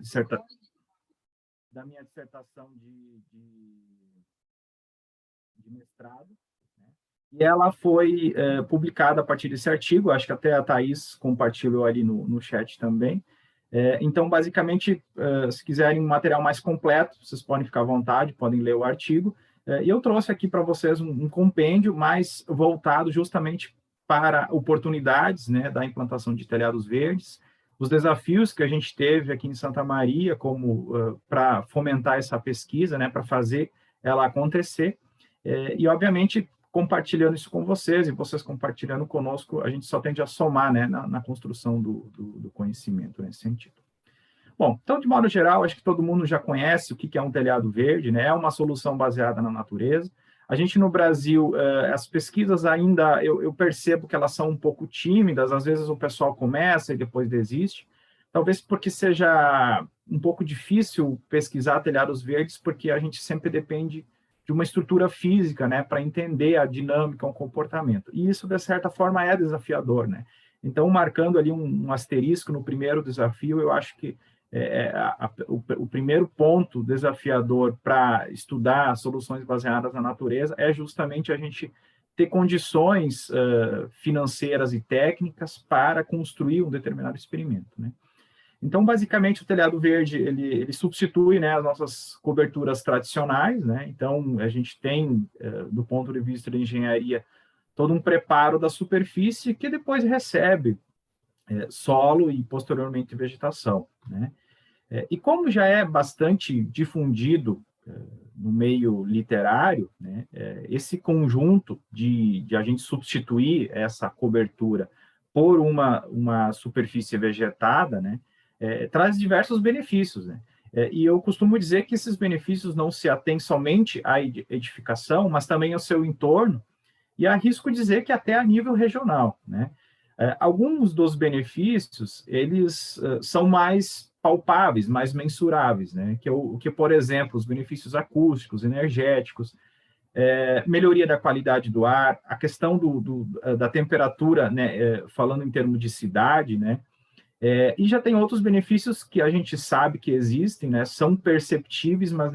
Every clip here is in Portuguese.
disserta, da minha dissertação de mestrado, né? E ela foi publicada a partir desse artigo, acho que até a Thaís compartilhou ali no chat também. Então, basicamente, se quiserem um material mais completo, vocês podem ficar à vontade, podem ler o artigo. E eu trouxe aqui para vocês um compêndio mais voltado justamente para oportunidades, né, da implantação de telhados verdes, os desafios que a gente teve aqui em Santa Maria, como para fomentar essa pesquisa, né, para fazer ela acontecer, e, obviamente, compartilhando isso com vocês, e vocês compartilhando conosco, a gente só tende a somar, né, na construção do conhecimento nesse sentido. Bom, então, de modo geral, acho que todo mundo já conhece o que é um telhado verde, né? É uma solução baseada na natureza. A gente, no Brasil, as pesquisas ainda, eu percebo que elas são um pouco tímidas, às vezes o pessoal começa e depois desiste, talvez porque seja um pouco difícil pesquisar telhados verdes, porque a gente sempre depende de uma estrutura física, né, para entender a dinâmica, o comportamento. E isso, de certa forma, é desafiador, né? Então, marcando ali um asterisco no primeiro desafio, eu acho que o primeiro ponto desafiador para estudar soluções baseadas na natureza é justamente a gente ter condições financeiras e técnicas para construir um determinado experimento, né? Então, basicamente, o telhado verde, ele substitui, né, as nossas coberturas tradicionais, né? Então, a gente tem, do ponto de vista de engenharia, todo um preparo da superfície que depois recebe solo e, posteriormente, vegetação, né? E como já é bastante difundido no meio literário, né, esse conjunto de a gente substituir essa cobertura por uma superfície vegetada, né, traz diversos benefícios, né? E eu costumo dizer que esses benefícios não se atêm somente à edificação, mas também ao seu entorno, e arrisco dizer que até a nível regional, né? Alguns dos benefícios, eles são mais palpáveis, mais mensuráveis, né? Que, por exemplo, os benefícios acústicos, energéticos, melhoria da qualidade do ar, a questão da temperatura, né? Falando em termos de cidade, né? E já tem outros benefícios que a gente sabe que existem, né? São perceptíveis, mas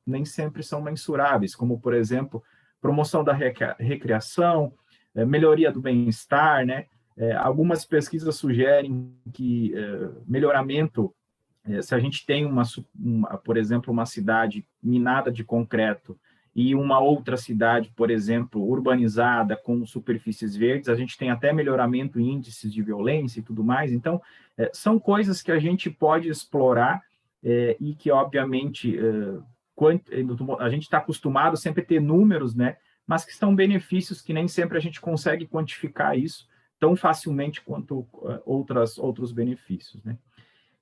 nem sempre são mensuráveis, como, por exemplo, promoção da recreação, melhoria do bem-estar, né? Algumas pesquisas sugerem que melhoramento, se a gente tem, por exemplo, uma cidade minada de concreto e uma outra cidade, por exemplo, urbanizada com superfícies verdes, a gente tem até melhoramento em índices de violência e tudo mais. Então, são coisas que a gente pode explorar e que, obviamente, a gente está acostumado sempre a ter números, né? Mas que são benefícios que nem sempre a gente consegue quantificar isso tão facilmente quanto outros benefícios, né?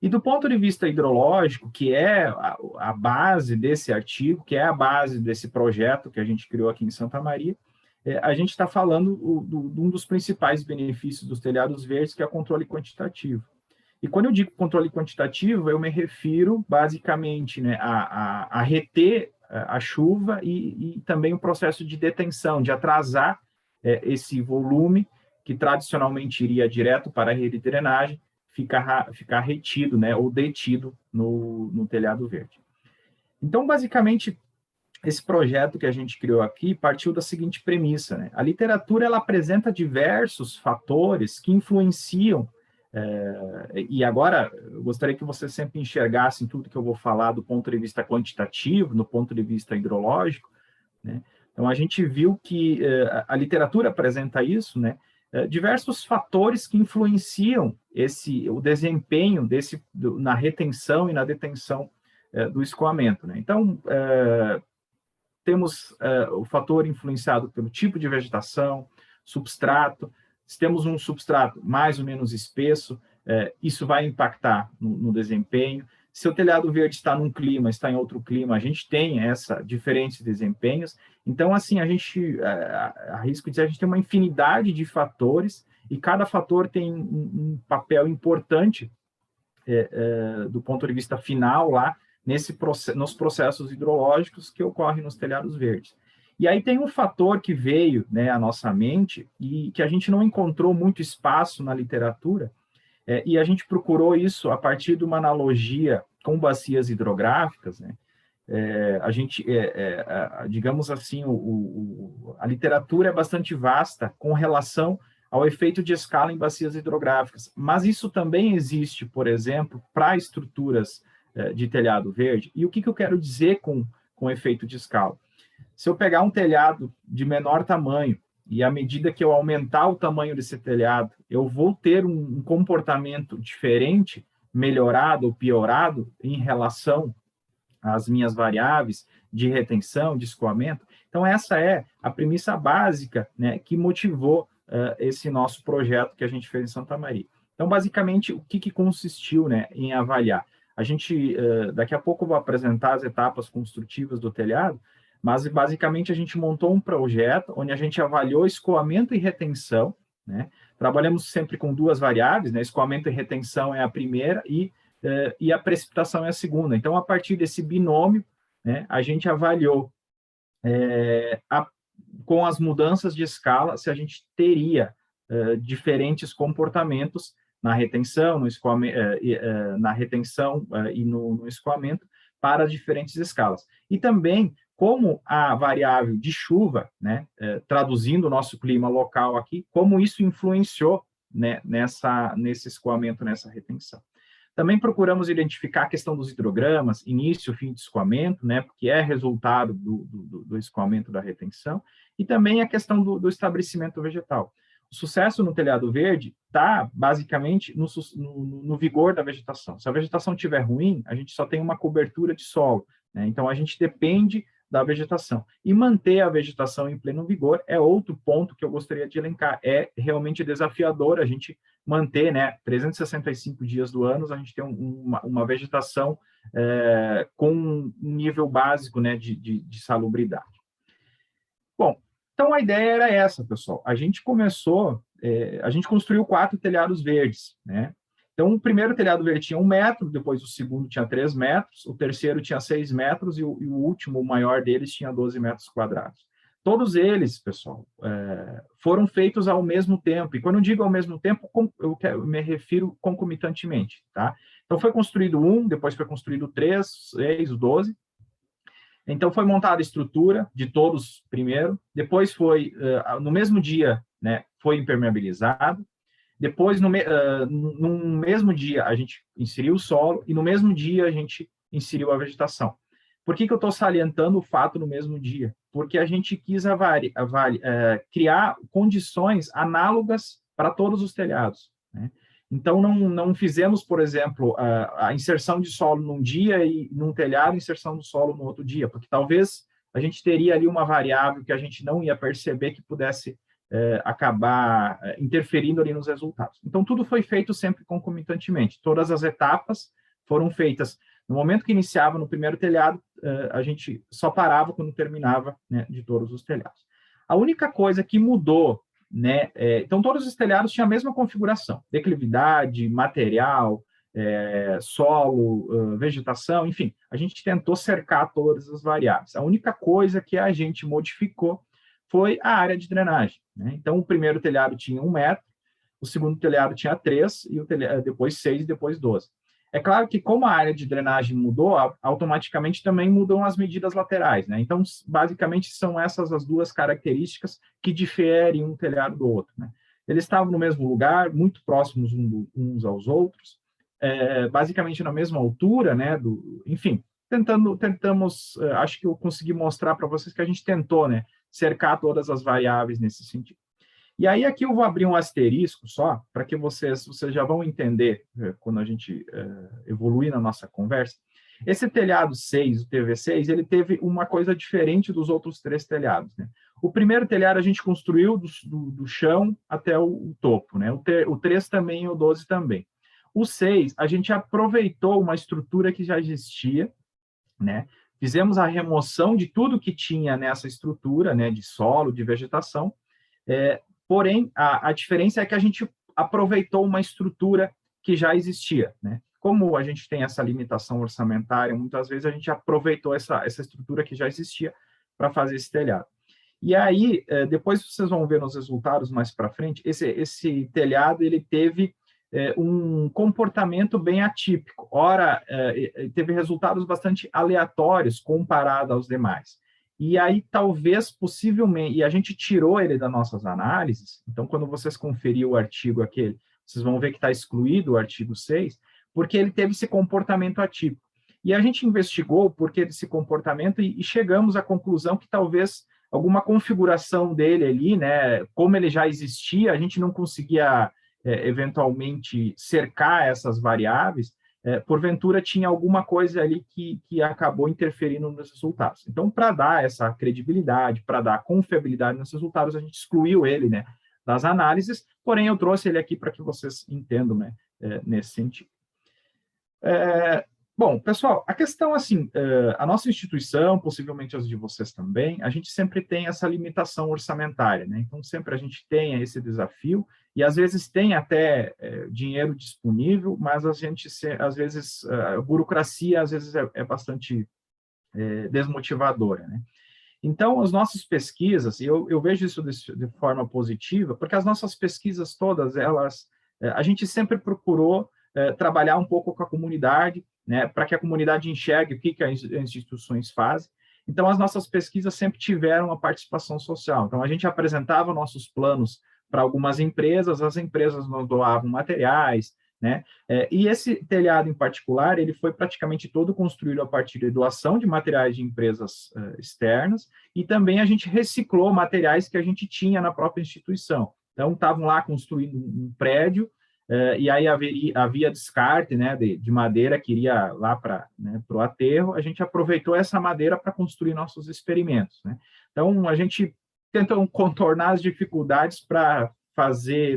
E do ponto de vista hidrológico, que é a base desse artigo, que é a base desse projeto que a gente criou aqui em Santa Maria, a gente está falando de um dos principais benefícios dos telhados verdes, que é o controle quantitativo. E quando eu digo controle quantitativo, eu me refiro basicamente, né, a reter a chuva e também o processo de detenção, de atrasar esse volume que tradicionalmente iria direto para a rede de drenagem, ficar retido, né, ou detido no telhado verde. Então, basicamente, esse projeto que a gente criou aqui partiu da seguinte premissa, né? A literatura ela apresenta diversos fatores que influenciam, e agora eu gostaria que vocês sempre enxergassem tudo que eu vou falar do ponto de vista quantitativo, no ponto de vista hidrológico, né? Então, a gente viu que a literatura apresenta isso, né? Diversos fatores que influenciam o desempenho na retenção e na detenção do escoamento, né? Então, temos o fator influenciado pelo tipo de vegetação, substrato. Se temos um substrato mais ou menos espesso, isso vai impactar no desempenho. Se o telhado verde está num clima, está em outro clima, a gente tem diferentes desempenhos. Então, assim, a gente, arrisco dizer, a gente tem uma infinidade de fatores e cada fator tem um papel importante do ponto de vista final lá, nos processos hidrológicos que ocorrem nos telhados verdes. E aí tem um fator que veio, né, à nossa mente e que a gente não encontrou muito espaço na literatura, E a gente procurou isso a partir de uma analogia com bacias hidrográficas, né? A gente, digamos assim, a literatura é bastante vasta com relação ao efeito de escala em bacias hidrográficas, mas isso também existe, por exemplo, para estruturas de telhado verde. E o que eu quero dizer com efeito de escala? Se eu pegar um telhado de menor tamanho e à medida que eu aumentar o tamanho desse telhado, eu vou ter um comportamento diferente, melhorado ou piorado em relação as minhas variáveis de retenção, de escoamento. Então, essa é a premissa básica, né, que motivou esse nosso projeto que a gente fez em Santa Maria. Então, basicamente, o que consistiu, né, em avaliar? A gente, daqui a pouco eu vou apresentar as etapas construtivas do telhado, mas, basicamente, a gente montou um projeto onde a gente avaliou escoamento e retenção, né? Trabalhamos sempre com duas variáveis, né? Escoamento e retenção é a primeira e a precipitação é a segunda. Então, a partir desse binômio, né, a gente avaliou com as mudanças de escala se a gente teria diferentes comportamentos na retenção, na retenção e no escoamento para diferentes escalas. E também como a variável de chuva, né, traduzindo o nosso clima local aqui, como isso influenciou, né, nesse escoamento, nessa retenção. Também procuramos identificar a questão dos hidrogramas, início, fim de escoamento, né, porque é resultado do escoamento da retenção, e também a questão do estabelecimento vegetal. O sucesso no telhado verde está, basicamente, no vigor da vegetação. Se a vegetação estiver ruim, a gente só tem uma cobertura de solo, né? Então, a gente depende da vegetação. E manter a vegetação em pleno vigor é outro ponto que eu gostaria de elencar. É realmente desafiador a gente manter, né, 365 dias do ano, a gente tem uma vegetação com um nível básico, né, de salubridade. Bom, então a ideia era essa, pessoal. A gente construiu 4 telhados verdes, né? Então, o primeiro telhado verde tinha 1 metro, depois o segundo tinha 3 metros, o terceiro tinha 6 metros e o último, o maior deles, tinha 12 metros quadrados. Todos eles, pessoal, foram feitos ao mesmo tempo. E quando eu digo ao mesmo tempo, eu me refiro concomitantemente, tá? Então, foi construído 1, depois foi construído 3, 6, o 12. Então, foi montada a estrutura de todos primeiro. Depois foi, no mesmo dia, né, foi impermeabilizado. Depois, no mesmo dia, a gente inseriu o solo e no mesmo dia a gente inseriu a vegetação. Por que eu estou salientando o fato no mesmo dia? Porque a gente quis criar condições análogas para todos os telhados, né? Então, não fizemos, por exemplo, a inserção de solo num dia e num telhado, inserção do solo no outro dia, porque talvez a gente teria ali uma variável que a gente não ia perceber que pudesse acabar interferindo ali nos resultados. Então, tudo foi feito sempre concomitantemente. Todas as etapas foram feitas. No momento que iniciava no primeiro telhado, a gente só parava quando terminava, né, de todos os telhados. A única coisa que mudou, né, então todos os telhados tinham a mesma configuração, declividade, material, solo, vegetação, enfim, a gente tentou cercar todas as variáveis. A única coisa que a gente modificou foi a área de drenagem, né? Então, o primeiro telhado tinha 1 metro, o segundo telhado tinha 3, e depois 6 e depois 12. É claro que, como a área de drenagem mudou, automaticamente também mudam as medidas laterais, né? Então, basicamente, são essas as duas características que diferem um telhado do outro, né? Eles estavam no mesmo lugar, muito próximos uns aos outros, basicamente na mesma altura, né? Enfim, tentamos, acho que eu consegui mostrar para vocês que a gente tentou, né, cercar todas as variáveis nesse sentido. E aí aqui eu vou abrir um asterisco só, para que vocês já vão entender quando a gente evoluir na nossa conversa. Esse telhado 6, o TV6, ele teve uma coisa diferente dos outros 3 telhados, né? O primeiro telhado a gente construiu do chão até o topo, né? O 3 também e o 12 também. O 6, a gente aproveitou uma estrutura que já existia, né? Fizemos a remoção de tudo que tinha nessa estrutura, né, de solo, de vegetação, porém, a diferença é que a gente aproveitou uma estrutura que já existia, né? Como a gente tem essa limitação orçamentária, muitas vezes a gente aproveitou essa estrutura que já existia para fazer esse telhado. E aí, depois vocês vão ver nos resultados mais para frente, esse telhado, ele teve um comportamento bem atípico. Ora, teve resultados bastante aleatórios comparado aos demais. E aí, talvez, possivelmente, e a gente tirou ele das nossas análises, então, quando vocês conferir o artigo aquele, vocês vão ver que está excluído o artigo 6, porque ele teve esse comportamento atípico. E a gente investigou o porquê desse comportamento e chegamos à conclusão que talvez alguma configuração dele ali, né, como ele já existia, a gente não conseguia eventualmente cercar essas variáveis, porventura tinha alguma coisa ali que acabou interferindo nos resultados. Então, para dar essa credibilidade, para dar confiabilidade nos resultados, a gente excluiu ele, né, das análises, porém eu trouxe ele aqui para que vocês entendam, né, nesse sentido. Bom, pessoal, a questão assim, a nossa instituição, possivelmente as de vocês também, a gente sempre tem essa limitação orçamentária, né? Então, sempre a gente tem esse desafio, e às vezes tem até dinheiro disponível, mas a gente, às vezes, a burocracia, às vezes, é bastante desmotivadora, né? Então, as nossas pesquisas, e eu vejo isso de forma positiva, porque as nossas pesquisas todas, elas, a gente sempre procurou trabalhar um pouco com a comunidade, né, para que a comunidade enxergue o que as instituições fazem. Então, as nossas pesquisas sempre tiveram uma participação social. Então, a gente apresentava nossos planos para algumas empresas, as empresas nos doavam materiais, né? E esse telhado em particular, ele foi praticamente todo construído a partir de doação de materiais de empresas externas, e também a gente reciclou materiais que a gente tinha na própria instituição. Então, estavam lá construindo um prédio, e aí havia descarte, né, de madeira que iria lá para, né, o aterro. A gente aproveitou essa madeira para construir nossos experimentos, né? Então, a gente tentou contornar as dificuldades para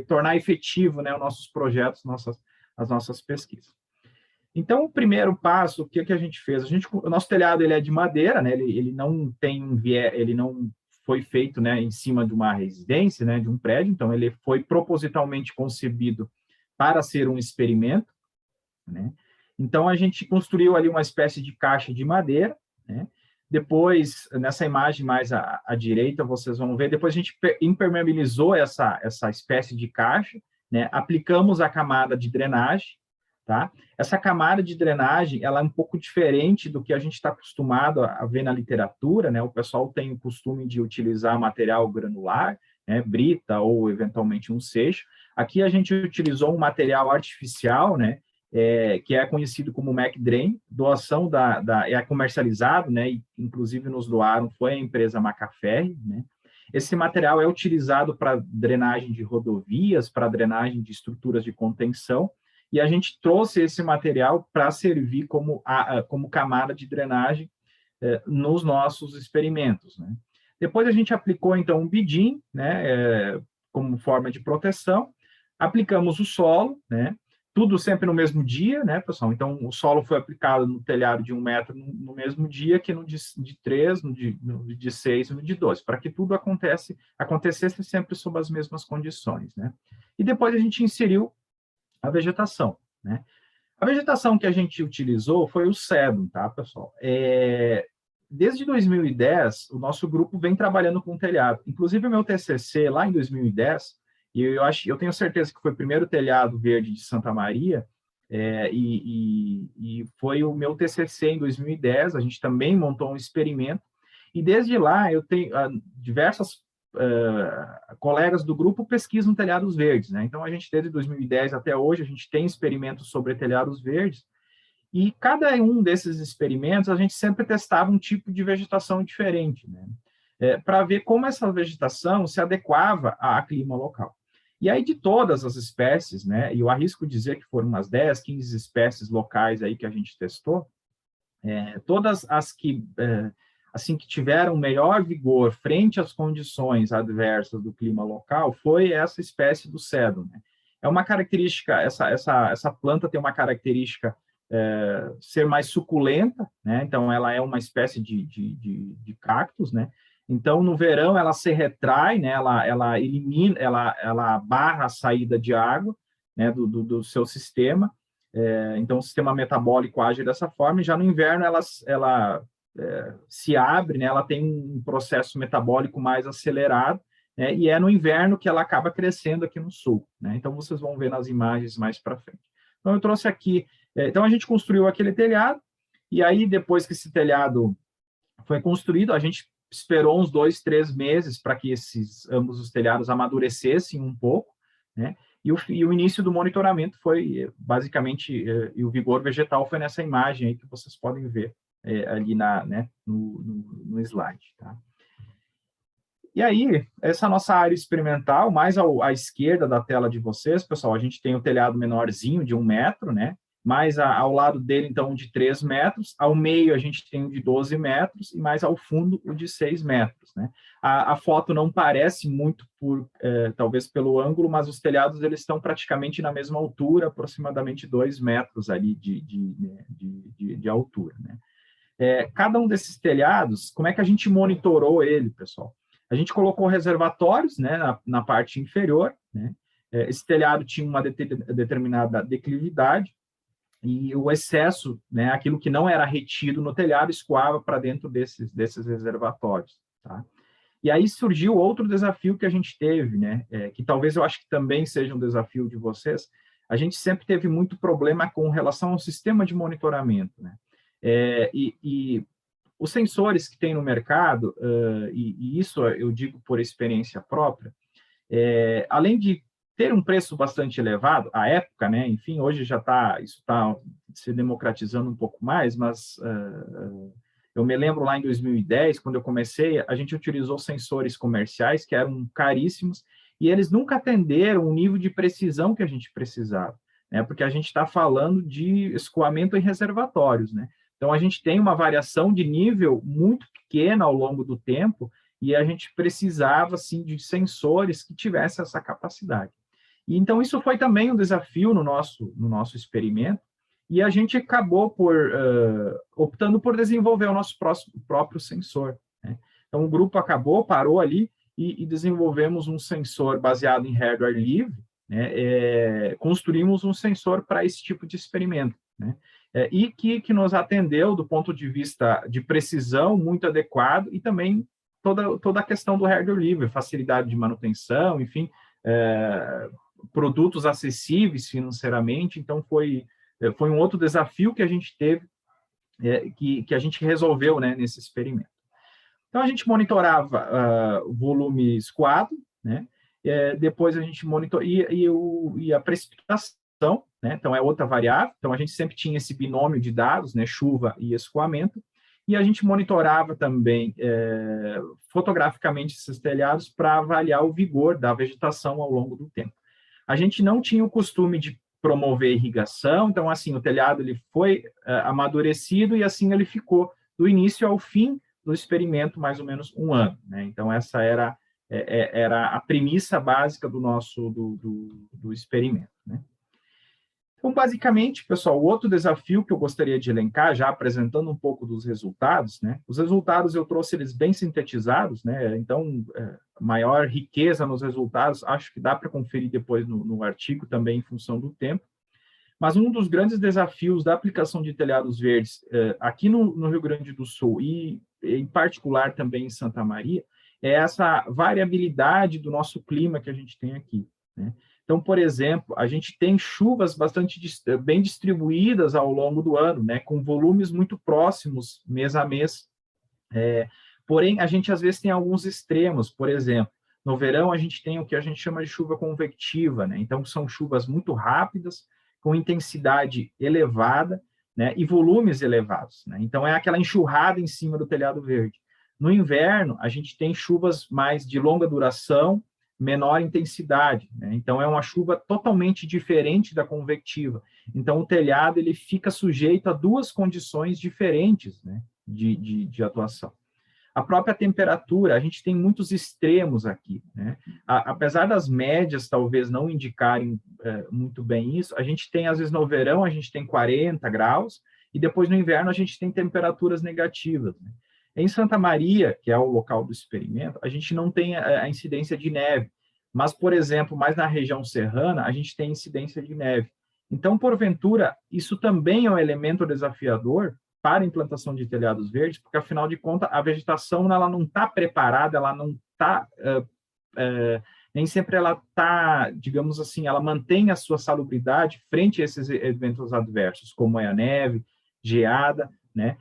tornar efetivo, né, os nossos projetos, as nossas pesquisas. Então, o primeiro passo, o que a gente fez? O nosso telhado ele é de madeira, né? Ele não tem ele não foi feito, né, em cima de uma residência, né, de um prédio. Então, ele foi propositalmente concebido para ser um experimento, né? Então, a gente construiu ali uma espécie de caixa de madeira, né? Depois, nessa imagem mais à direita, vocês vão ver, depois a gente impermeabilizou essa espécie de caixa, né? Aplicamos a camada de drenagem, tá? Essa camada de drenagem, ela é um pouco diferente do que a gente está acostumado a ver na literatura, né? O pessoal tem o costume de utilizar material granular, né? Brita ou, eventualmente, um seixo. Aqui a gente utilizou um material artificial, né? Que é conhecido como MacDrain, doação é comercializado, né? E, inclusive, nos doaram, foi a empresa Macaferri, né? Esse material é utilizado para drenagem de rodovias, para drenagem de estruturas de contenção, e a gente trouxe esse material para servir como camada de drenagem nos nossos experimentos, né? Depois a gente aplicou, então, um bidim, né, como forma de proteção, aplicamos o solo, né, tudo sempre no mesmo dia, né, pessoal? Então, o solo foi aplicado no telhado de 1 metro no mesmo dia que no de 3, no de 6 e no de 12, para que tudo acontecesse sempre sob as mesmas condições, né? E depois a gente inseriu a vegetação, né? A vegetação que a gente utilizou foi o cedro, tá, pessoal? Desde 2010, o nosso grupo vem trabalhando com telhado. Inclusive, o meu TCC, lá em 2010, e eu tenho certeza que foi o primeiro telhado verde de Santa Maria, e foi o meu TCC em 2010. A gente também montou um experimento, e desde lá eu tenho diversas colegas do grupo pesquisam telhados verdes, né? Então, a gente, desde 2010 até hoje, a gente tem experimentos sobre telhados verdes, e cada um desses experimentos, a gente sempre testava um tipo de vegetação diferente, né? Para ver como essa vegetação se adequava ao clima local. E aí, de todas as espécies, né, e eu arrisco dizer que foram umas 10, 15 espécies locais aí que a gente testou, todas as que, assim, que tiveram melhor vigor frente às condições adversas do clima local, foi essa espécie do cedro, né? É uma característica, essa planta tem uma característica ser mais suculenta, né? Então, ela é uma espécie de cactus, né? Então, no verão, ela se retrai, né? Ela elimina, ela barra a saída de água, né? Do seu sistema. Então, o sistema metabólico age dessa forma, e já no inverno ela se abre, né? Ela tem um processo metabólico mais acelerado, né? E é no inverno que ela acaba crescendo aqui no sul, né? Então, vocês vão ver nas imagens mais para frente. Então, eu trouxe aqui... Então, a gente construiu aquele telhado, e aí, depois que esse telhado foi construído, a gente esperou uns 2, 3 meses para que ambos os telhados amadurecessem um pouco, né? E o início do monitoramento foi, basicamente, e o vigor vegetal foi nessa imagem aí que vocês podem ver ali né, no slide. Tá? E aí, essa nossa área experimental, mais à esquerda da tela de vocês, pessoal, a gente tem o telhado menorzinho de 1 metro, né? Mais ao lado dele, então, de 3 metros. Ao meio, a gente tem o de 12 metros e mais ao fundo, o de 6 metros, né? A foto não parece muito, talvez pelo ângulo, mas os telhados eles estão praticamente na mesma altura, aproximadamente 2 metros ali de altura, né? Cada um desses telhados, como é que a gente monitorou ele, pessoal? A gente colocou reservatórios, né, na parte inferior, né? Esse telhado tinha uma determinada declividade, e o excesso, né, aquilo que não era retido no telhado, escoava para dentro desses reservatórios. Tá? E aí surgiu outro desafio que a gente teve, né, que talvez eu acho que também seja um desafio de vocês. A gente sempre teve muito problema com relação ao sistema de monitoramento. Né? E os sensores que tem no mercado, e isso eu digo por experiência própria, além de ter um preço bastante elevado, à época, né, enfim, hoje isso está se democratizando um pouco mais, mas eu me lembro lá em 2010, quando eu comecei, a gente utilizou sensores comerciais que eram caríssimos e eles nunca atenderam o nível de precisão que a gente precisava, né, porque a gente está falando de escoamento em reservatórios, né, então a gente tem uma variação de nível muito pequena ao longo do tempo e a gente precisava, assim, de sensores que tivessem essa capacidade. E, então, isso foi também um desafio no nosso experimento, e a gente acabou optando por desenvolver o nosso próprio sensor. Né? Então, o grupo parou ali e desenvolvemos um sensor baseado em hardware livre, né? Construímos um sensor para esse tipo de experimento. Né? E que nos atendeu do ponto de vista de precisão muito adequado e também toda a questão do hardware livre, facilidade de manutenção, enfim, produtos acessíveis financeiramente. Então, foi um outro desafio que a gente teve, que a gente resolveu, né, nesse experimento. Então, a gente monitorava o volume escoado, né? Depois a gente monitoria e a precipitação, né? Então, é outra variável. Então, a gente sempre tinha esse binômio de dados, né? Chuva e escoamento. E a gente monitorava também fotograficamente esses telhados para avaliar o vigor da vegetação ao longo do tempo. A gente não tinha o costume de promover irrigação, então, assim, o telhado ele foi amadurecido e assim ele ficou do início ao fim do experimento, mais ou menos 1 ano. Né? Então, essa era a premissa básica do experimento. Né? Então, basicamente, pessoal, o outro desafio que eu gostaria de elencar, já apresentando um pouco dos resultados, né? Os resultados eu trouxe eles bem sintetizados, né? Então, maior riqueza nos resultados, acho que dá para conferir depois no artigo também em função do tempo. Mas um dos grandes desafios da aplicação de telhados verdes aqui no Rio Grande do Sul e, em particular, também em Santa Maria, é essa variabilidade do nosso clima que a gente tem aqui. Né? Então, por exemplo, a gente tem chuvas bastante bem distribuídas ao longo do ano, né? Com volumes muito próximos, mês a mês. Porém, a gente às vezes tem alguns extremos, por exemplo, no verão a gente tem o que a gente chama de chuva convectiva, né? Então, são chuvas muito rápidas, com intensidade elevada, né, e volumes elevados. Né? Então, é aquela enxurrada em cima do telhado verde. No inverno, a gente tem chuvas mais de longa duração, menor intensidade. Né? Então, é uma chuva totalmente diferente da convectiva. Então, o telhado ele fica sujeito a duas condições diferentes, né, de atuação. A própria temperatura, a gente tem muitos extremos aqui. Né? Apesar das médias talvez não indicarem muito bem isso, a gente tem, às vezes, no verão, a gente tem 40 graus, e depois no inverno a gente tem temperaturas negativas. Né? Em Santa Maria, que é o local do experimento, a gente não tem a incidência de neve, mas, por exemplo, mais na região serrana, a gente tem incidência de neve. Então, porventura, isso também é um elemento desafiador para a implantação de telhados verdes, porque, afinal de contas, a vegetação ela não está preparada, ela não está nem sempre ela está, digamos assim, ela mantém a sua salubridade frente a esses eventos adversos, como é a neve, geada, né?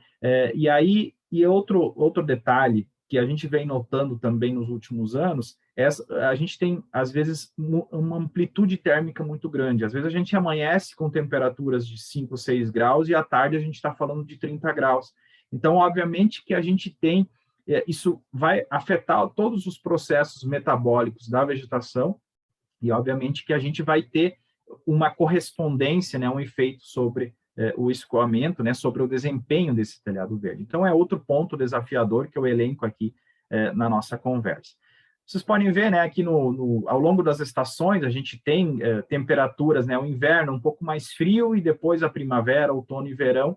E outro detalhe que a gente vem notando também nos últimos anos, a gente tem, às vezes, uma amplitude térmica muito grande. Às vezes a gente amanhece com temperaturas de 5, 6 graus e à tarde a gente está falando de 30 graus. Então, obviamente que a gente tem, isso vai afetar todos os processos metabólicos da vegetação e, obviamente, que a gente vai ter uma correspondência, né, um efeito sobre o escoamento, né, sobre o desempenho desse telhado verde. Então, é outro ponto desafiador que eu elenco aqui na nossa conversa. Vocês podem ver, né, aqui ao longo das estações, a gente tem temperaturas, né, o inverno um pouco mais frio e depois a primavera, outono e verão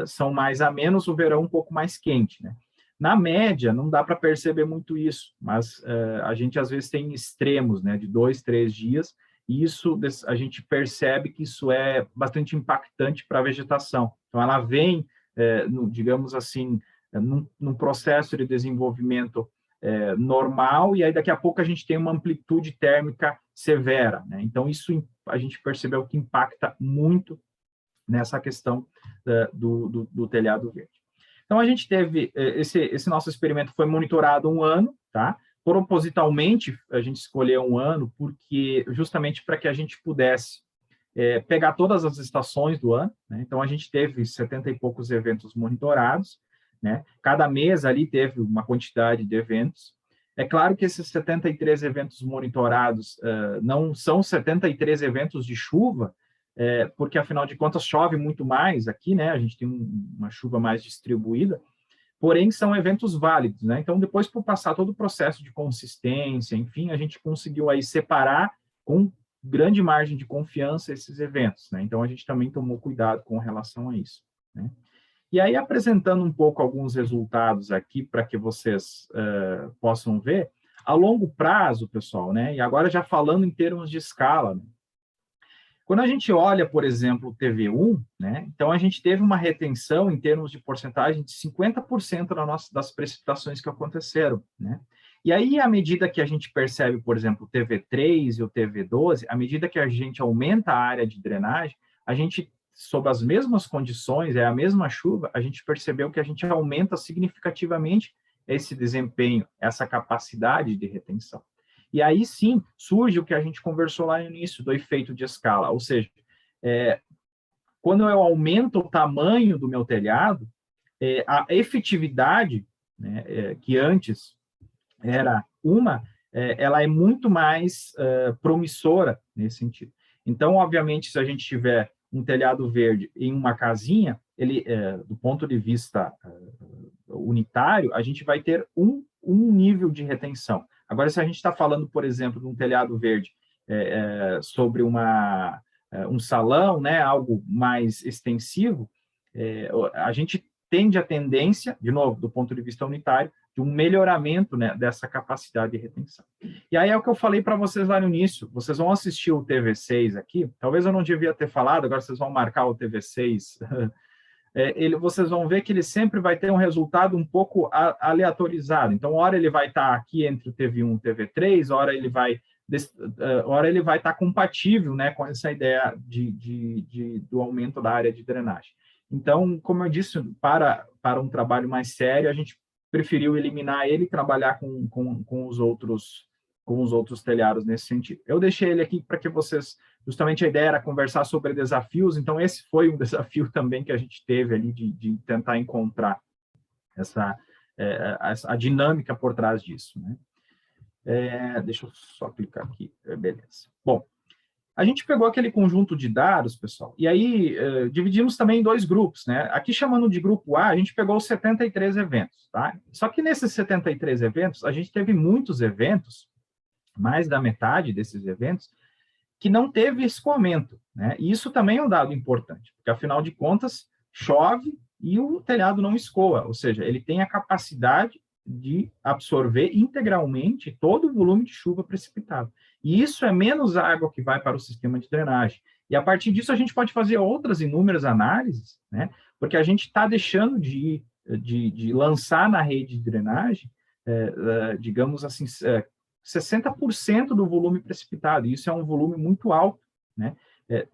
são mais amenos, o verão um pouco mais quente, né? Na média, não dá para perceber muito isso, mas a gente às vezes tem extremos, né, de 2, 3 dias, e isso a gente percebe que isso é bastante impactante para a vegetação. Então, ela vem, digamos assim, num processo de desenvolvimento normal, e aí daqui a pouco a gente tem uma amplitude térmica severa, né? Então, isso a gente percebeu que impacta muito nessa questão do telhado verde. Então, a gente teve, esse nosso experimento foi monitorado um ano, tá? Propositalmente, a gente escolheu um ano, porque justamente para que a gente pudesse pegar todas as estações do ano, né? Então, a gente teve 70 e poucos eventos monitorados, né? Cada mês ali teve uma quantidade de eventos. É claro que esses 73 eventos monitorados não são 73 eventos de chuva, porque, afinal de contas, chove muito mais aqui, né? A gente tem uma chuva mais distribuída, porém, são eventos válidos, né? Então, depois, por passar todo o processo de consistência, enfim, a gente conseguiu aí separar com grande margem de confiança esses eventos, né? Então, a gente também tomou cuidado com relação a isso, né? E aí, apresentando um pouco alguns resultados aqui para que vocês possam ver, a longo prazo, pessoal, né? E agora já falando em termos de escala, né? Quando a gente olha, por exemplo, o TV1, né, então a gente teve uma retenção em termos de porcentagem de 50% das precipitações que aconteceram, né? E aí, à medida que a gente percebe, por exemplo, o TV3 e o TV12, à medida que a gente aumenta a área de drenagem, a gente, sob as mesmas condições, a mesma chuva, a gente percebeu que a gente aumenta significativamente esse desempenho, essa capacidade de retenção. E aí sim surge o que a gente conversou lá no início, do efeito de escala, ou seja, quando eu aumento o tamanho do meu telhado, a efetividade, né, que antes era ela é muito mais promissora nesse sentido. Então, obviamente, se a gente tiver um telhado verde em uma casinha, ele, do ponto de vista unitário, a gente vai ter um nível de retenção. Agora, se a gente está falando, por exemplo, de um telhado verde sobre um salão, né, algo mais extensivo, a gente tende a tendência, de novo, do ponto de vista unitário, de um melhoramento, né, dessa capacidade de retenção. E aí é o que eu falei para vocês lá no início, vocês vão assistir o TV6 aqui, talvez eu não devia ter falado, agora vocês vão marcar o TV6, vocês vão ver que ele sempre vai ter um resultado um pouco aleatorizado. Então, hora ele vai estar aqui entre o TV1 e o TV3, hora ele vai estar compatível, né, com essa ideia do aumento da área de drenagem. Então, como eu disse, para um trabalho mais sério, a gente preferiu eliminar ele e trabalhar com os outros telhados nesse sentido. Eu deixei ele aqui para que vocês, justamente a ideia era conversar sobre desafios, então esse foi um desafio também que a gente teve ali de tentar encontrar a dinâmica por trás disso, né? Deixa eu só clicar aqui, beleza. Bom, a gente pegou aquele conjunto de dados, pessoal, e aí dividimos também em dois grupos, né? Aqui chamando de grupo A, a gente pegou os 73 eventos, tá? Só que nesses 73 eventos, a gente teve muitos eventos, mais da metade desses eventos, que não teve escoamento, né? E isso também é um dado importante, porque afinal de contas, chove e o telhado não escoa, ou seja, ele tem a capacidade de absorver integralmente todo o volume de chuva precipitado. E isso é menos água que vai para o sistema de drenagem. E a partir disso a gente pode fazer outras inúmeras análises, né? Porque a gente está deixando de lançar na rede de drenagem, digamos assim, 60% do volume precipitado, e isso é um volume muito alto, né?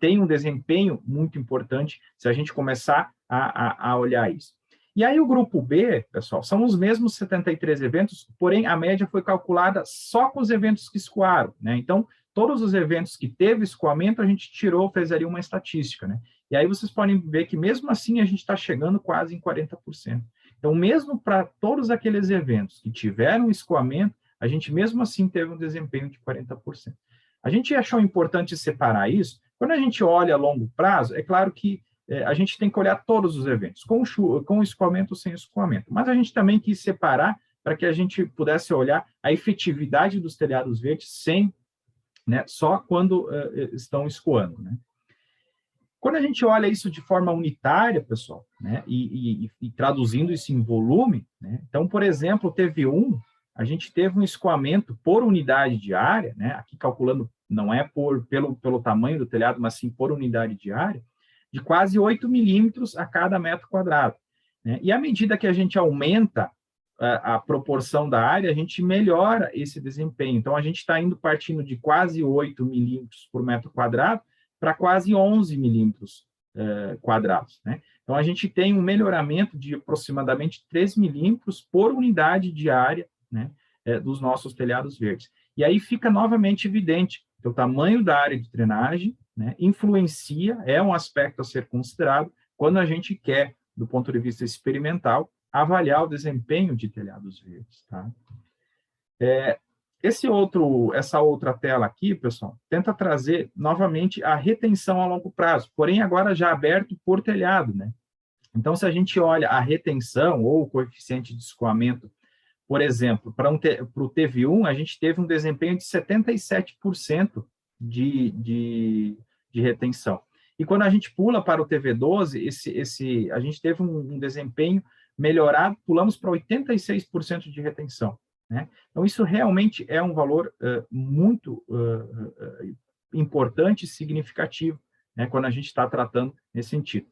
Tem um desempenho muito importante se a gente começar a olhar isso. E aí o grupo B, pessoal, são os mesmos 73 eventos, porém a média foi calculada só com os eventos que escoaram, né? Então, todos os eventos que teve escoamento, a gente tirou, fez ali uma estatística, né? E aí vocês podem ver que mesmo assim a gente está chegando quase em 40%. Então, mesmo para todos aqueles eventos que tiveram escoamento, a gente mesmo assim teve um desempenho de 40%. A gente achou importante separar isso. Quando a gente olha a longo prazo, é claro que a gente tem que olhar todos os eventos, com escoamento ou sem escoamento. Mas a gente também quis separar para que a gente pudesse olhar a efetividade dos telhados verdes sem, né, só quando estão escoando, né? Quando a gente olha isso de forma unitária, pessoal, né, e traduzindo isso em volume, né, então, por exemplo, a gente teve um escoamento por unidade de área, né, aqui calculando, não é pelo tamanho do telhado, mas sim por unidade de área, de quase 8 milímetros a cada metro quadrado, né? E à medida que a gente aumenta a proporção da área, a gente melhora esse desempenho. Então, a gente está partindo de quase 8 milímetros por metro quadrado para quase 11 milímetros quadrados, né? Então, a gente tem um melhoramento de aproximadamente 3 milímetros por unidade de área, né, dos nossos telhados verdes. E aí fica novamente evidente que o tamanho da área de drenagem, né, influencia, é um aspecto a ser considerado quando a gente quer, do ponto de vista experimental, avaliar o desempenho de telhados verdes, tá? Essa outra tela aqui, pessoal, tenta trazer novamente a retenção a longo prazo, porém agora já aberto por telhado, né? Então, se a gente olha a retenção ou o coeficiente de escoamento, por exemplo, para o TV1, a gente teve um desempenho de 77% de retenção. E quando a gente pula para o TV12, a gente teve um desempenho melhorado, pulamos para 86% de retenção, né? Então, isso realmente é um valor muito importante e significativo, né, quando a gente está tratando nesse sentido.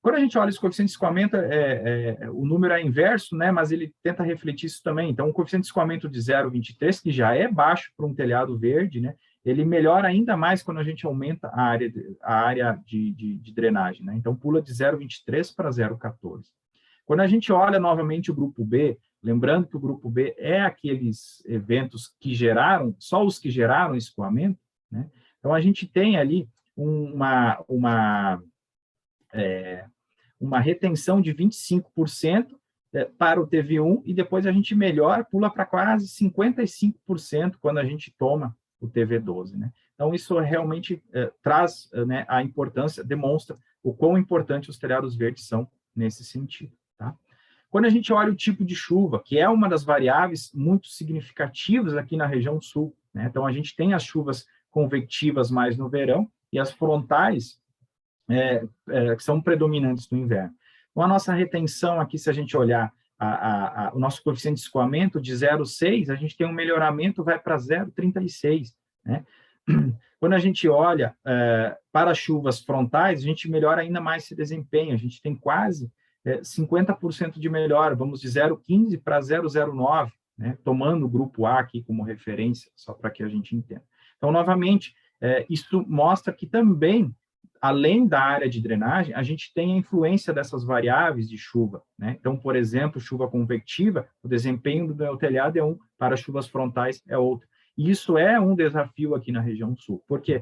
Quando a gente olha esse coeficiente de escoamento, o número é inverso, né, mas ele tenta refletir isso também. Então, o coeficiente de escoamento de 0,23, que já é baixo para um telhado verde, né, ele melhora ainda mais quando a gente aumenta a área de drenagem, né? Então, pula de 0,23 para 0,14. Quando a gente olha novamente o grupo B, lembrando que o grupo B é aqueles eventos que geraram, só os que geraram escoamento, né? Então, a gente tem ali uma retenção de 25% para o TV1 e depois a gente melhora, pula para quase 55% quando a gente toma o TV12, né? Então, isso realmente traz, né, a importância, demonstra o quão importante os telhados verdes são nesse sentido, tá? Quando a gente olha o tipo de chuva, que é uma das variáveis muito significativas aqui na região sul, né? Então, a gente tem as chuvas convectivas mais no verão e as frontais que são predominantes no inverno. Com a nossa retenção aqui, se a gente olhar o nosso coeficiente de escoamento de 0,6, a gente tem um melhoramento, vai para 0,36, né? Quando a gente olha para chuvas frontais, a gente melhora ainda mais esse desempenho, a gente tem quase 50% de melhora, vamos de 0,15 para 0,09, né? Tomando o grupo A aqui como referência, só para que a gente entenda. Então, novamente, isso mostra que também, além da área de drenagem, a gente tem a influência dessas variáveis de chuva, né? Então, por exemplo, chuva convectiva, o desempenho do meu telhado é um, para chuvas frontais é outro. E isso é um desafio aqui na região sul. Por quê?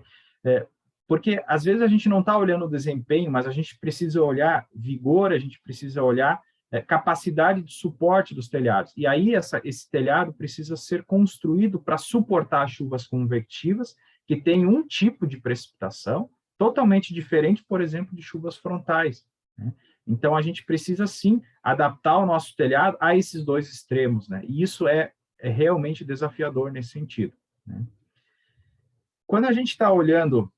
Porque, às vezes, a gente não está olhando o desempenho, mas a gente precisa olhar vigor, a gente precisa olhar capacidade de suporte dos telhados. E aí, esse telhado precisa ser construído para suportar chuvas convectivas, que tem um tipo de precipitação, totalmente diferente, por exemplo, de chuvas frontais, né? Então, a gente precisa, sim, adaptar o nosso telhado a esses dois extremos, né? E isso é realmente desafiador nesse sentido, né? Quando a gente está olhando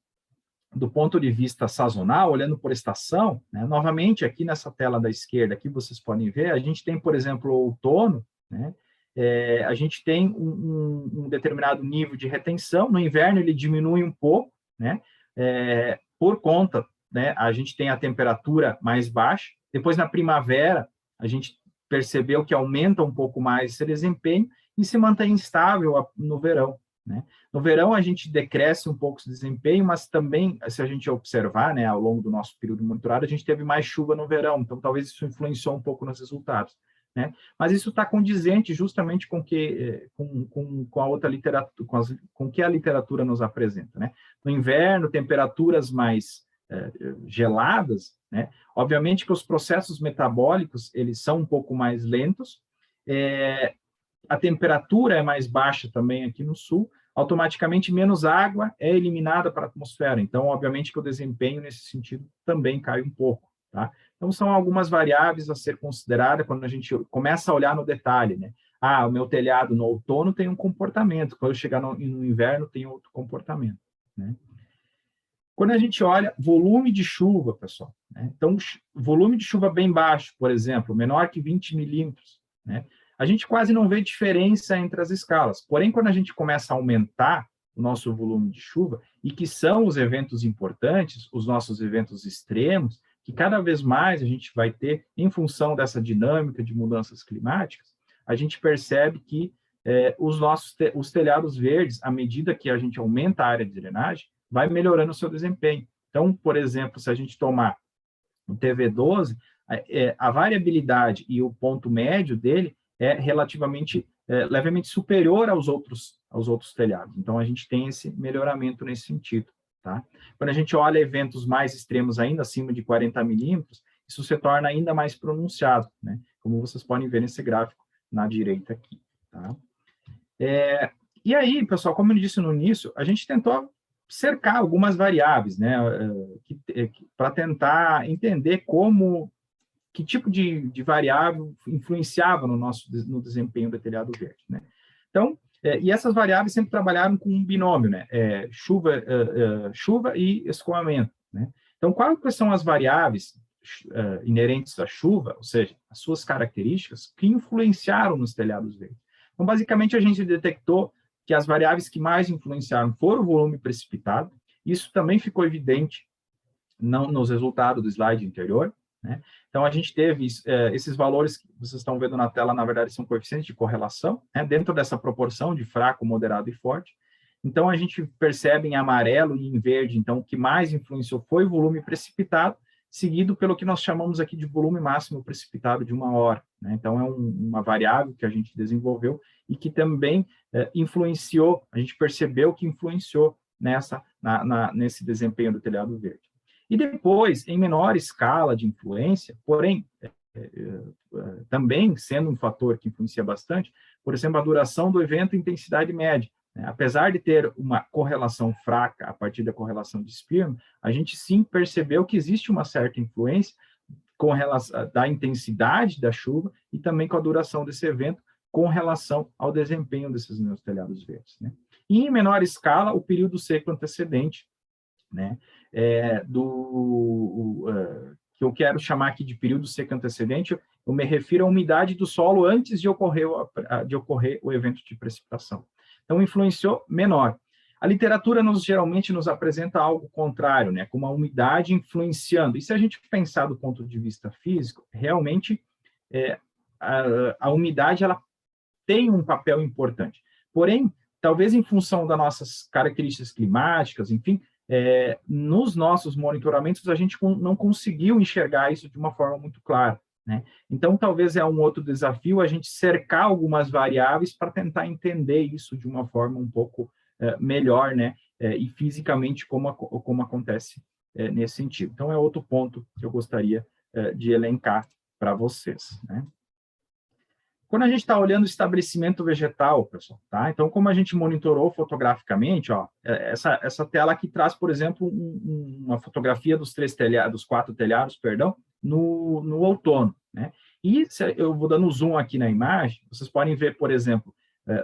do ponto de vista sazonal, olhando por estação, né, novamente, aqui nessa tela da esquerda, aqui vocês podem ver, a gente tem, por exemplo, o outono, né? A gente tem um determinado nível de retenção, no inverno ele diminui um pouco, né? Por conta, né, a gente tem a temperatura mais baixa, depois na primavera a gente percebeu que aumenta um pouco mais esse desempenho, e se mantém estável no verão, né? No verão, a gente decresce um pouco o desempenho, mas também, se a gente observar, né, ao longo do nosso período monitorado, a gente teve mais chuva no verão, então talvez isso influenciou um pouco nos resultados, né? Mas isso está condizente justamente com a outra literatura, com o que a literatura nos apresenta, né? No inverno, temperaturas mais geladas, né? Obviamente que os processos metabólicos, eles são um pouco mais lentos, a temperatura é mais baixa também aqui no sul, automaticamente menos água é eliminada para a atmosfera. Então, obviamente que o desempenho nesse sentido também cai um pouco, tá? Então, são algumas variáveis a ser considerada quando a gente começa a olhar no detalhe, né? Ah, o meu telhado no outono tem um comportamento, quando eu chegar no inverno tem outro comportamento, né? Quando a gente olha volume de chuva, pessoal, né? Então, volume de chuva bem baixo, por exemplo, menor que 20 milímetros, né? A gente quase não vê diferença entre as escalas. Porém, quando a gente começa a aumentar o nosso volume de chuva, e que são os eventos importantes, os nossos eventos extremos, que cada vez mais a gente vai ter em função dessa dinâmica de mudanças climáticas, a gente percebe que os telhados verdes, à medida que a gente aumenta a área de drenagem, vai melhorando o seu desempenho. Então, por exemplo, se a gente tomar o TV12, a variabilidade e o ponto médio dele é relativamente, levemente superior aos outros telhados. Então, a gente tem esse melhoramento nesse sentido, tá? Quando a gente olha eventos mais extremos ainda, acima de 40 milímetros, isso se torna ainda mais pronunciado, né? Como vocês podem ver nesse gráfico na direita aqui, tá? E aí, pessoal, como eu disse no início, a gente tentou cercar algumas variáveis, né, para tentar entender que tipo de variável influenciava no desempenho do telhado verde, né? Então, e essas variáveis sempre trabalharam com um binômio, né? Chuva e escoamento, né? Então, quais são as variáveis inerentes à chuva, ou seja, as suas características, que influenciaram nos telhados verdes? Então, basicamente, a gente detectou que as variáveis que mais influenciaram foram o volume precipitado. Isso também ficou evidente nos resultados do slide anterior, né? Então, a gente teve esses valores que vocês estão vendo na tela, na verdade, são coeficientes de correlação, né? Dentro dessa proporção de fraco, moderado e forte. Então, a gente percebe em amarelo e em verde, então, o que mais influenciou foi o volume precipitado, seguido pelo que nós chamamos aqui de volume máximo precipitado de uma hora, né? Então, é uma variável que a gente desenvolveu e que também influenciou, a gente percebeu que influenciou nesse desempenho do telhado verde. E depois, em menor escala de influência, porém, também sendo um fator que influencia bastante, por exemplo, a duração do evento e intensidade média, né? Apesar de ter uma correlação fraca a partir da correlação de Spearman, a gente sim percebeu que existe uma certa influência com relação da intensidade da chuva e também com a duração desse evento com relação ao desempenho desses meus telhados verdes, né? E em menor escala, o período seco antecedente, né? Que eu quero chamar aqui de período seco antecedente, eu me refiro à umidade do solo antes de ocorrer o evento de precipitação. Então, influenciou menor. A literatura geralmente nos apresenta algo contrário, né? Como a umidade influenciando. E se a gente pensar do ponto de vista físico, realmente a umidade ela tem um papel importante. Porém, talvez em função das nossas características climáticas, enfim, nos nossos monitoramentos a gente não conseguiu enxergar isso de uma forma muito clara, né? Então, talvez é um outro desafio a gente cercar algumas variáveis para tentar entender isso de uma forma um pouco melhor, né? E fisicamente como acontece nesse sentido. Então, é outro ponto que eu gostaria de elencar para vocês, né? Quando a gente está olhando o estabelecimento vegetal, pessoal, tá? Então, como a gente monitorou fotograficamente, ó, essa tela aqui traz, por exemplo, uma fotografia dos 4 telhados, perdão, no outono, né? E eu vou dando zoom aqui na imagem, vocês podem ver, por exemplo,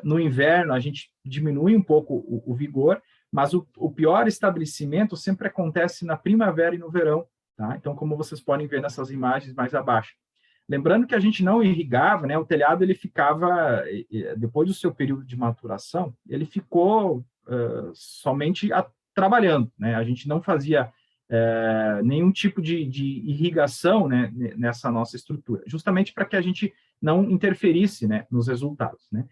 no inverno a gente diminui um pouco o vigor, mas o pior estabelecimento sempre acontece na primavera e no verão, tá? Então, como vocês podem ver nessas imagens mais abaixo. Lembrando que a gente não irrigava, né? O telhado ele ficava, depois do seu período de maturação, ele ficou somente trabalhando, né? A gente não fazia nenhum tipo de irrigação, né, nessa nossa estrutura, justamente para que a gente não interferisse, né, nos resultados, né?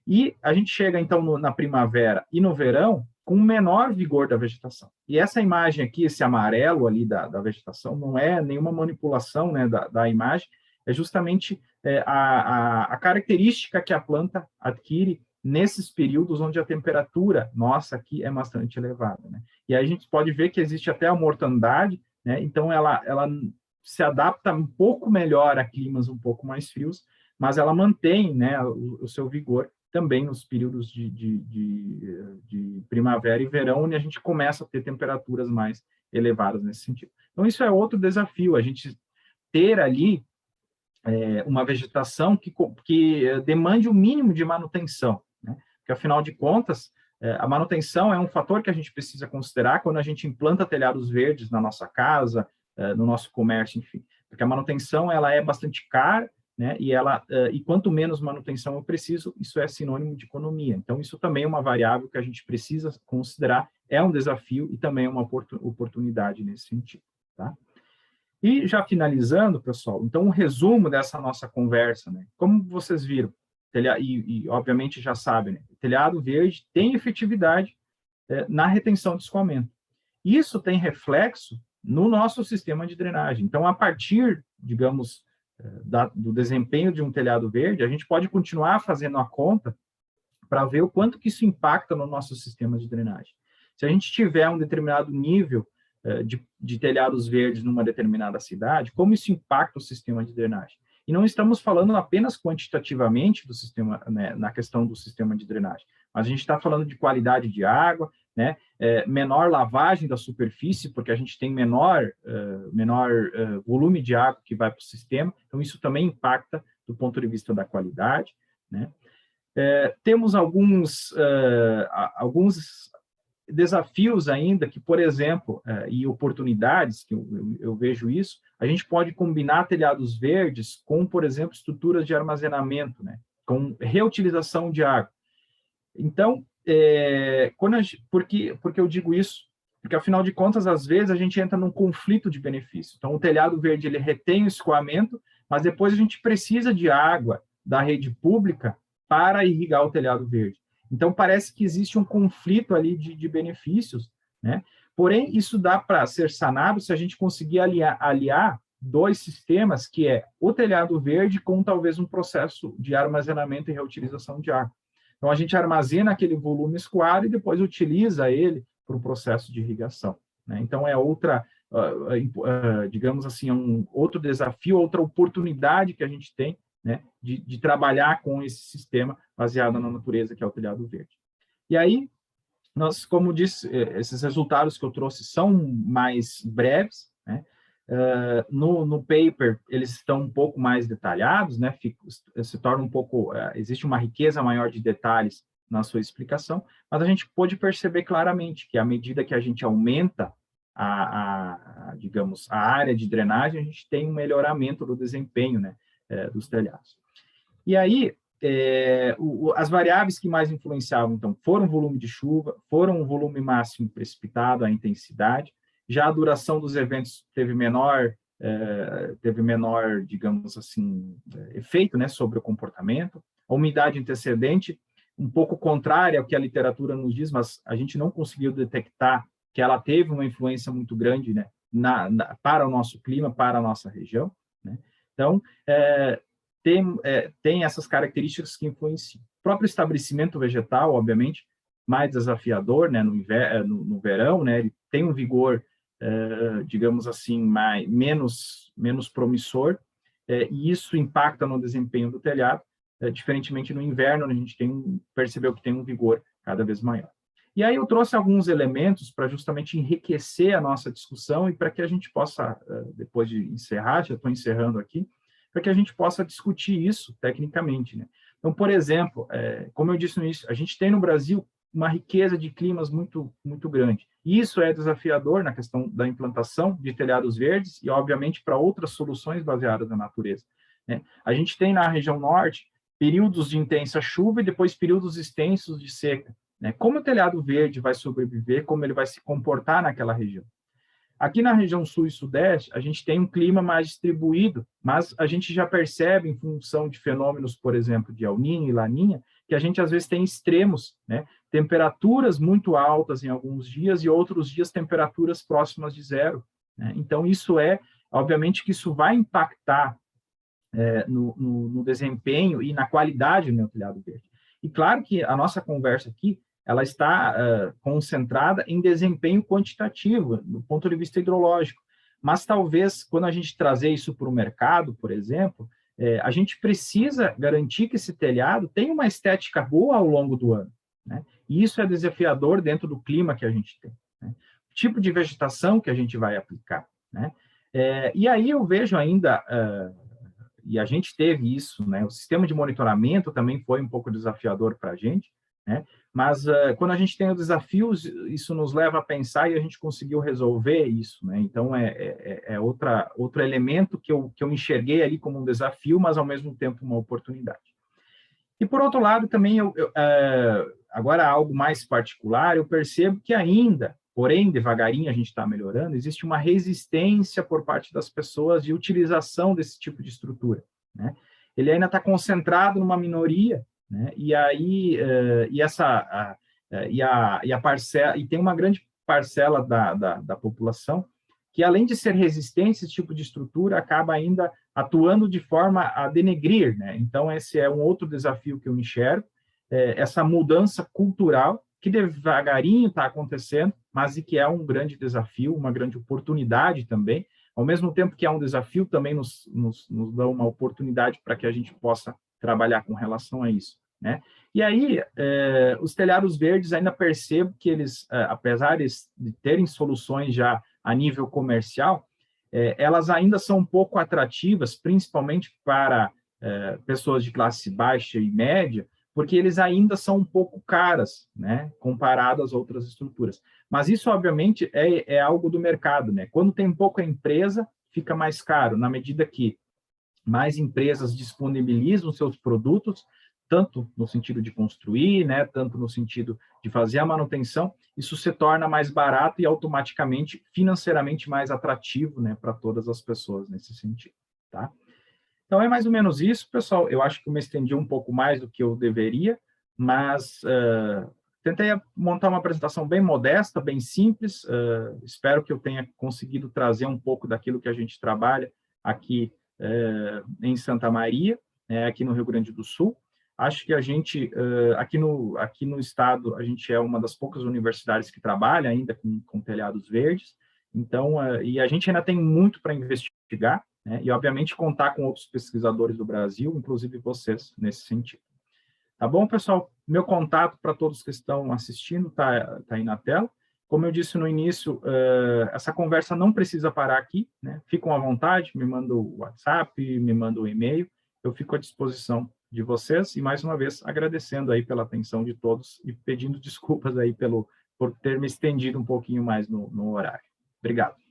E a gente chega, então, na primavera e no verão com menor vigor da vegetação. E essa imagem aqui, esse amarelo ali da vegetação, não é nenhuma manipulação, né, da imagem, é justamente a característica que a planta adquire nesses períodos onde a temperatura nossa aqui é bastante elevada, né? E aí a gente pode ver que existe até a mortandade, né? Então ela se adapta um pouco melhor a climas um pouco mais frios, mas ela mantém, né, o seu vigor também nos períodos de primavera e verão, onde a gente começa a ter temperaturas mais elevadas nesse sentido. Então, isso é outro desafio, a gente ter ali uma vegetação que demande o mínimo de manutenção, né? Porque, afinal de contas, a manutenção é um fator que a gente precisa considerar quando a gente implanta telhados verdes na nossa casa, no nosso comércio, enfim. Porque a manutenção ela é bastante cara, né? E quanto menos manutenção eu preciso, isso é sinônimo de economia. Então, isso também é uma variável que a gente precisa considerar, é um desafio e também é uma oportunidade nesse sentido, tá? E já finalizando, pessoal, então um resumo dessa nossa conversa, né? Como vocês viram, e obviamente já sabem, né? O telhado verde tem efetividade na retenção de escoamento. Isso tem reflexo no nosso sistema de drenagem. Então, a partir, digamos, do desempenho de um telhado verde, a gente pode continuar fazendo a conta para ver o quanto que isso impacta no nosso sistema de drenagem. Se a gente tiver um determinado nível de telhados verdes numa determinada cidade, como isso impacta o sistema de drenagem? E não estamos falando apenas quantitativamente do sistema, né, na questão do sistema de drenagem, mas a gente está falando de qualidade de água, né, menor lavagem da superfície, porque a gente tem menor volume de água que vai para o sistema, então isso também impacta do ponto de vista da qualidade, né? Temos alguns desafios ainda que, por exemplo, e oportunidades, que eu vejo isso, a gente pode combinar telhados verdes com, por exemplo, estruturas de armazenamento, né, com reutilização de água. Então, por que eu digo isso? Porque, afinal de contas, às vezes a gente entra num conflito de benefício. Então, o telhado verde ele retém o escoamento, mas depois a gente precisa de água da rede pública para irrigar o telhado verde. Então, parece que existe um conflito ali de benefícios, né? Porém, isso dá para ser sanado se a gente conseguir aliar dois sistemas, que é o telhado verde com talvez um processo de armazenamento e reutilização de água. Então, a gente armazena aquele volume escoado e depois utiliza ele para o processo de irrigação, né? Então, é outra, digamos assim, outro desafio, outra oportunidade que a gente tem, né, de trabalhar com esse sistema baseado na natureza, que é o telhado verde. E aí, nós, como disse, esses resultados que eu trouxe são mais breves, né? No paper, eles estão um pouco mais detalhados, né? Se torna um pouco, existe uma riqueza maior de detalhes na sua explicação, mas a gente pôde perceber claramente que à medida que a gente aumenta digamos, a área de drenagem, a gente tem um melhoramento do desempenho, né, dos telhados. E aí, as variáveis que mais influenciavam, então, foram o volume de chuva, foram o volume máximo precipitado, a intensidade, já a duração dos eventos teve menor, digamos assim, efeito, né, sobre o comportamento, a umidade antecedente, um pouco contrária ao que a literatura nos diz, mas a gente não conseguiu detectar que ela teve uma influência muito grande, né, para o nosso clima, para a nossa região, né? Então, tem essas características que influenciam. O próprio estabelecimento vegetal, obviamente, mais desafiador, né, no verão, né, ele tem um vigor, digamos assim, menos promissor, e isso impacta no desempenho do telhado, diferentemente no inverno, a gente percebeu que tem um vigor cada vez maior. E aí eu trouxe alguns elementos para justamente enriquecer a nossa discussão e para que a gente possa, depois de encerrar, já estou encerrando aqui, para que a gente possa discutir isso tecnicamente, né? Então, por exemplo, como eu disse no início, a gente tem no Brasil uma riqueza de climas muito, muito grande. E isso é desafiador na questão da implantação de telhados verdes e, obviamente, para outras soluções baseadas na natureza, né? A gente tem na região norte períodos de intensa chuva e depois períodos extensos de seca, né? Como o telhado verde vai sobreviver, como ele vai se comportar naquela região. Aqui na região sul e sudeste, a gente tem um clima mais distribuído, mas a gente já percebe, em função de fenômenos, por exemplo, de El Niño e Laninha, que a gente às vezes tem extremos, né? Temperaturas muito altas em alguns dias e outros dias temperaturas próximas de zero, né? Então, obviamente que isso vai impactar no desempenho e na qualidade do meu telhado verde. E claro que a nossa conversa aqui, ela está concentrada em desempenho quantitativo, do ponto de vista hidrológico. Mas talvez, quando a gente trazer isso para o mercado, por exemplo, a gente precisa garantir que esse telhado tenha uma estética boa ao longo do ano, né? E isso é desafiador dentro do clima que a gente tem, né? O tipo de vegetação que a gente vai aplicar, né? E aí eu vejo ainda e a gente teve isso, né? O sistema de monitoramento também foi um pouco desafiador para a gente, né? Mas quando a gente tem os desafios, isso nos leva a pensar e a gente conseguiu resolver isso, né? Então outro elemento que eu enxerguei ali como um desafio, mas ao mesmo tempo uma oportunidade. E por outro lado também agora algo mais particular, eu percebo que ainda, porém devagarinho a gente está melhorando, existe uma resistência por parte das pessoas de utilização desse tipo de estrutura, né? Ele ainda está concentrado numa minoria, né? E aí e tem uma grande parcela da população que, além de ser resistente a esse tipo de estrutura, acaba ainda atuando de forma a denegrir, né? Então esse é um outro desafio que eu enxergo, essa mudança cultural que devagarinho está acontecendo, mas e que é um grande desafio, uma grande oportunidade também. Ao mesmo tempo que é um desafio, também nos dá uma oportunidade para que a gente possa trabalhar com relação a isso, né? E aí, os telhados verdes ainda percebo que eles, apesar de terem soluções já a nível comercial, elas ainda são um pouco atrativas, principalmente para pessoas de classe baixa e média, porque eles ainda são um pouco caras, né, comparado às outras estruturas. Mas isso, obviamente, é algo do mercado, né? Quando tem pouca empresa, fica mais caro, na medida que mais empresas disponibilizam seus produtos, tanto no sentido de construir, né, tanto no sentido de fazer a manutenção, isso se torna mais barato e automaticamente, financeiramente mais atrativo, né, para todas as pessoas nesse sentido, tá? Então, é mais ou menos isso, pessoal. Eu acho que eu me estendi um pouco mais do que eu deveria, mas tentei montar uma apresentação bem modesta, bem simples. Espero que eu tenha conseguido trazer um pouco daquilo que a gente trabalha aqui em Santa Maria, aqui no Rio Grande do Sul. Acho que a gente, aqui no estado, a gente é uma das poucas universidades que trabalha ainda com telhados verdes. Então, e a gente ainda tem muito para investigar, né? E, obviamente, contar com outros pesquisadores do Brasil, inclusive vocês, nesse sentido. Tá bom, pessoal? Meu contato para todos que estão assistindo tá aí na tela. Como eu disse no início, essa conversa não precisa parar aqui, né? Ficam à vontade, me mandam o WhatsApp, me mandam o e-mail, eu fico à disposição de vocês, e mais uma vez agradecendo aí pela atenção de todos e pedindo desculpas aí por ter me estendido um pouquinho mais no horário. Obrigado.